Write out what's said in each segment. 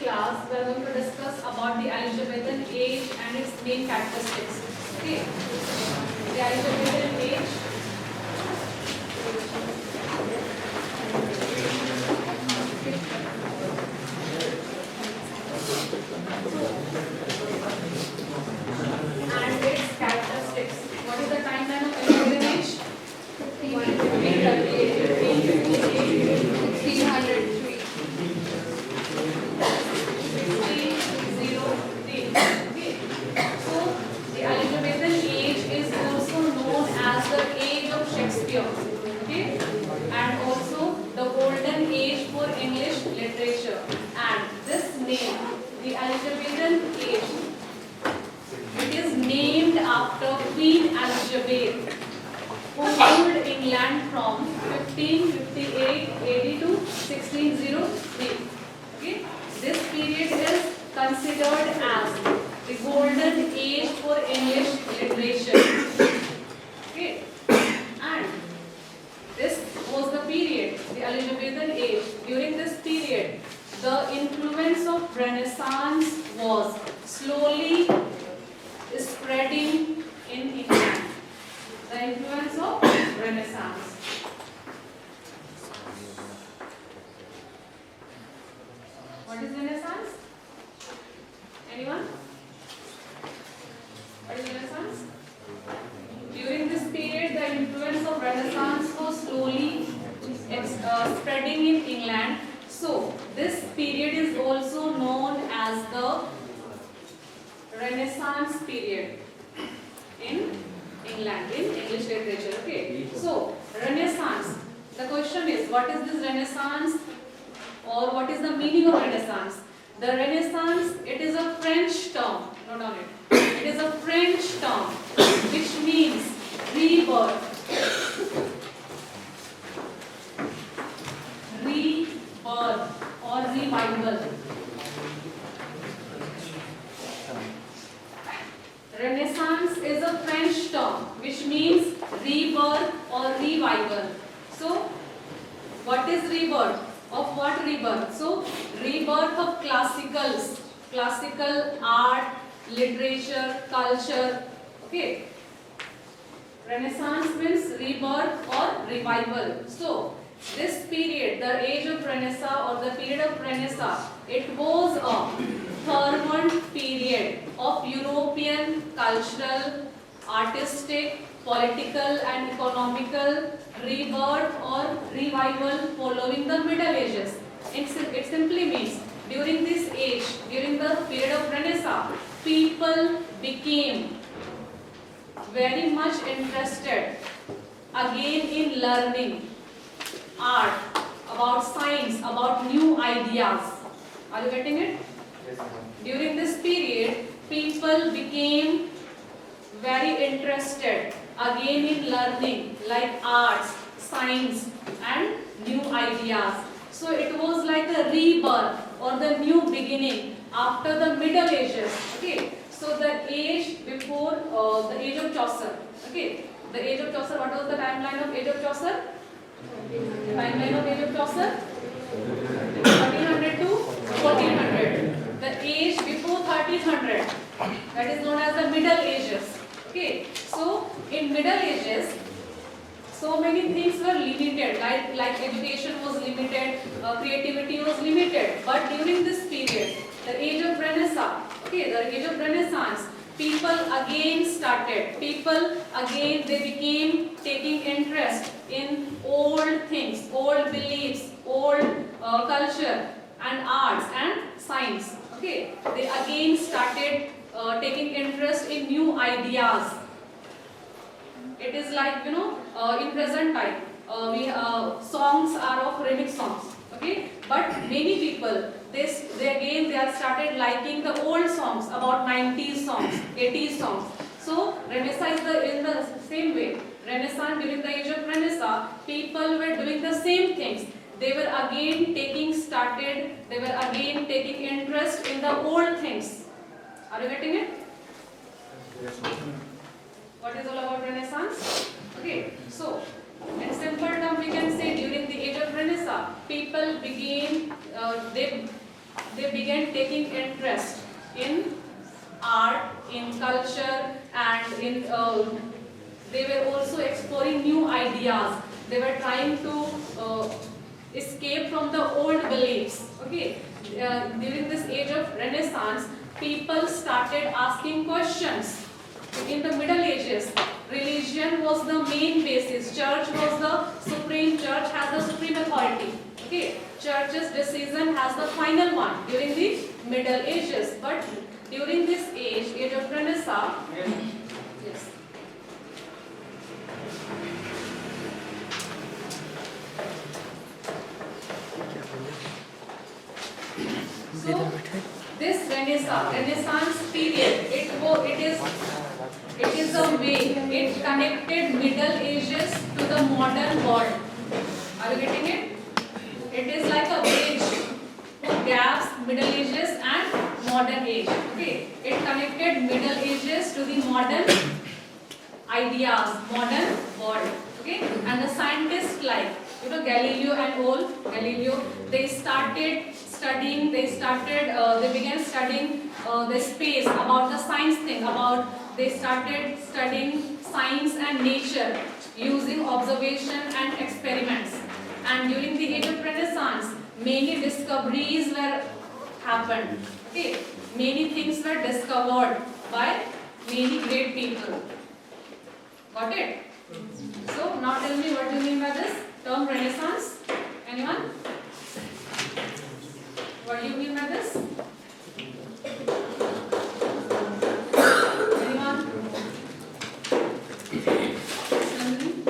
class, we are going to discuss about the Elizabethan age and its main characteristics. Okay, the Elizabethan age. And its characteristics. What is the timeline of Elizabethan age? 1503. Okay. So the Elizabethan age is also known as the age of Shakespeare. Okay, and also the golden age for English literature. And this name, the Elizabethan age, it is named after Queen Elizabeth, who ruled England from 1558 AD to 1603. Okay, this period is considered as the golden age for English literature. Okay, and this was the period, the Elizabethan age. During this period, the influence of Renaissance was slowly spreading in England. The influence of Renaissance. What is Renaissance? Anyone? What is Renaissance? During this period, the influence of Renaissance was slowly spreading in England. So, this period is also known as the Renaissance period in England, in English literature. Okay. So, Renaissance. The question is, what is this Renaissance, or what is the meaning of Renaissance? The Renaissance, it is a French term. Note on it. It is a French term which means rebirth, or revival. Renaissance is a French term which means rebirth or revival. So, what is rebirth? Of what rebirth? So, rebirth of classical art, literature, culture. Okay. Renaissance means rebirth or revival. So, this period, the age of Renaissance or the period of Renaissance, it was a fervent period of European cultural, artistic, political and economical rebirth or revival following the Middle Ages. It simply means during this age, during the period of Renaissance, people became very much interested again in learning, art, about science, about new ideas. Are you getting it? Yes, ma'am. During this period, people became very interested again in learning like arts, science and new ideas. So it was like a rebirth or the new beginning after the Middle Ages. Okay. So the age before the age of Chaucer. Okay. The age of Chaucer, what was the timeline of age of Chaucer? Timeline of age of Chaucer? 1300 to 1400. The age before 1300, that is known as the Middle Ages. Okay. So in Middle Ages, so many things were limited, like education was limited, creativity was limited. But during this period, the age of Renaissance, okay, the age of Renaissance, people again, they became taking interest in old things, old beliefs, old culture and arts and science. Okay, they again started taking interest in new ideas. It is like, in present time, songs are of remix songs. Okay, but many people, they are started liking the old songs about 90s songs, 80s songs. So Renaissance in the same way. Renaissance, during the age of Renaissance, people were doing the same things. They were again taking interest in the old things. Are you getting it? Yes, ma'am. What is all about Renaissance? Okay, so in simple term we can say during the age of Renaissance, people began, they began taking interest in art, in culture, and in they were also exploring new ideas. They were trying to escape from the old beliefs. Okay, during this age of Renaissance, people started asking questions. In the Middle Ages, religion was the main basis. Church was the supreme. Church has the supreme authority. Okay, church's decision has the final one during the Middle Ages. But during this age of Renaissance, yes. So this Renaissance period, it is a way, it connected Middle Ages to the modern world. Are you getting it? It is like a bridge who gaps Middle Ages and modern age. Okay, it connected Middle Ages to the modern ideas, modern world. Okay, and the scientists like Galileo and all, they began studying the space, about the science thing, they started studying science and nature using observation and experiments. And during the age of Renaissance, many discoveries were happened. Okay, many things were discovered by many great people. Got it? So now tell me, what do you mean by this term Renaissance? Anyone? What do you mean by this? Anyone? Nandini?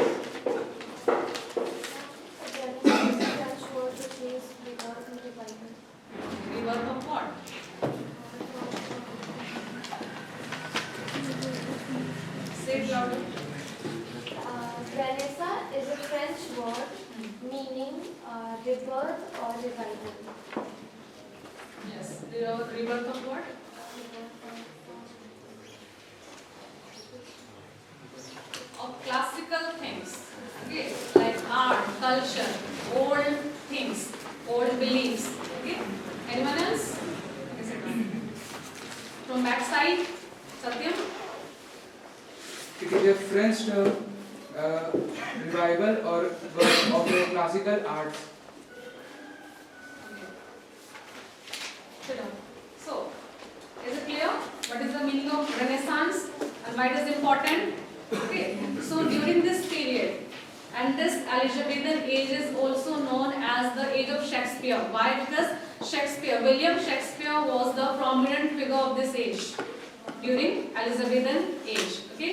Rebirth of what? Say it louder. Renaissance is a French word meaning rebirth or revival. Yes. Rebirth of what? Of classical things. Okay. Like art, culture, old things, old beliefs. Okay. Anyone else? Yes, from backside, Satyam. It is a French term, revival or birth of the classical arts. So, is it clear? What is the meaning of Renaissance and why it is important? Okay. So, during this period, and this Elizabethan age is also known as the age of Shakespeare. Why? Because William Shakespeare was the prominent figure of this age during Elizabethan age. Okay.